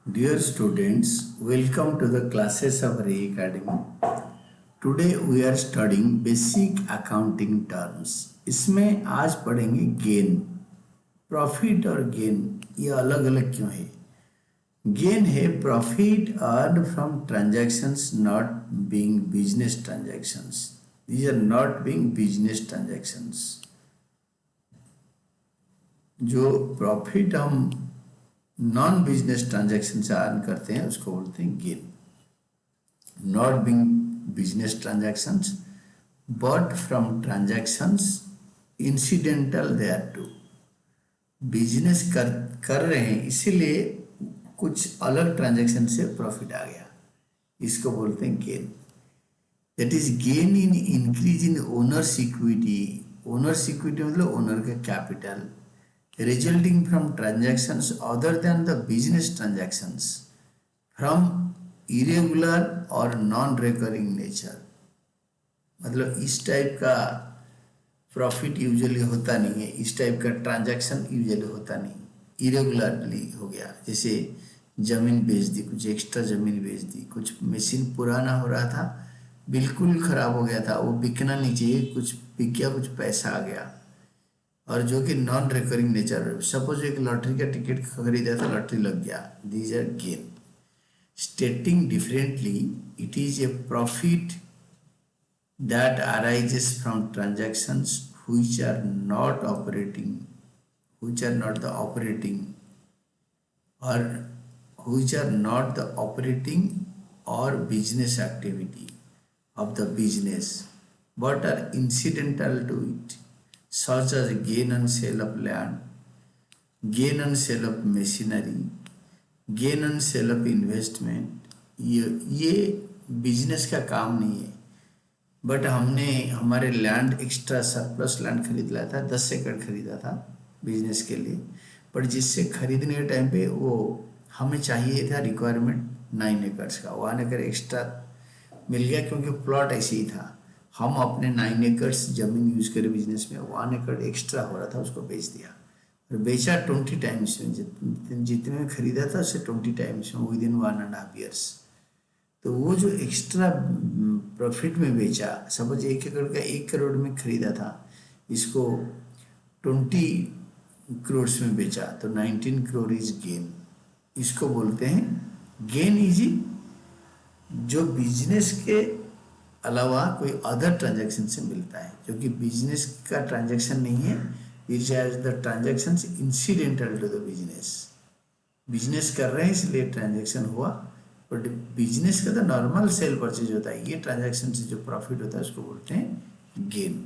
Dear students, welcome to the classes of Ray Academy. Today we are studying basic accounting terms. इसमें आज पढ़ेंगे gain, profit और gain ये अलग अलग क्यों है। गेन है profit earn from transactions not being business transactions. These are not being business transactions. जो प्रॉफिट हम नॉन बिजनेस ट्रांजैक्शन से अर्न करते हैं उसको बोलते हैं gain. Not being business transactions but from transactions incidental there to. Business कर रहे हैं इसीलिए कुछ अलग ट्रांजैक्शन से प्रॉफिट आ गया, इसको बोलते हैं gain. That is gain in increase in owners equity. Owners equity मतलब ओनर का capital, resulting from transactions other than the business transactions from irregular or non-recurring nature। मतलब इस टाइप का प्रॉफिट यूजुअली होता नहीं है, इस टाइप का ट्रांजैक्शन यूजुअली होता नहीं, इरेगुलरली हो गया। जैसे ज़मीन बेच दी, कुछ एक्स्ट्रा ज़मीन बेच दी, कुछ मशीन पुराना हो रहा था, बिल्कुल ख़राब हो गया था, वो बिकना नहीं चाहिए, कुछ बिक गया, कुछ पैसा आ गया, और जो कि नॉन रिकरिंग नेचर। सपोज एक लॉटरी का टिकट खरीदा था, लॉटरी लग गया, these are gain. Stating differently, it is a profit that arises from transactions which are not operating, which are not the operating और which are not the operating और business activity of the business but are incidental to it, such as gain on sale of land, gain on sale of machinery, gain on sale of investment। ये business का काम नहीं है, but हमने हमारे land extra surplus land खरीद लाया था, 10 एकड़ खरीदा था बिजनेस के लिए, बट जिससे खरीदने के टाइम पे वो हमें चाहिए था रिक्वायरमेंट 9 एकड़ का, 1 एकड़ एक्स्ट्रा मिल गया क्योंकि प्लॉट ऐसे ही था। हम अपने 9 एकर्स जमीन यूज करे बिजनेस में, 1 एकड़ एक्स्ट्रा हो रहा था, उसको बेच दिया और बेचा 20 टाइम्स में, जितने में खरीदा था उससे 20 टाइम्स में विद इन 1.5 ईयर्स। तो वो जो एक्स्ट्रा प्रॉफिट में बेचा, सपोज 1 एकड़ का 1 करोड़ में खरीदा था, इसको 20 करोड़ में बेचा तो 19 करोड़ इज गेन। इसको बोलते हैं गेन इज जो बिजनेस के अलावा कोई अदर ट्रांजैक्शन से मिलता है, जो कि बिजनेस का ट्रांजैक्शन नहीं है। Which are the transactions incidental to the business. Business कर रहे हैं इसलिए ट्रांजैक्शन हुआ, बट बिजनेस का तो नॉर्मल सेल परचेज होता है, ये ट्रांजैक्शन से जो प्रॉफिट होता है उसको बोलते हैं गेन।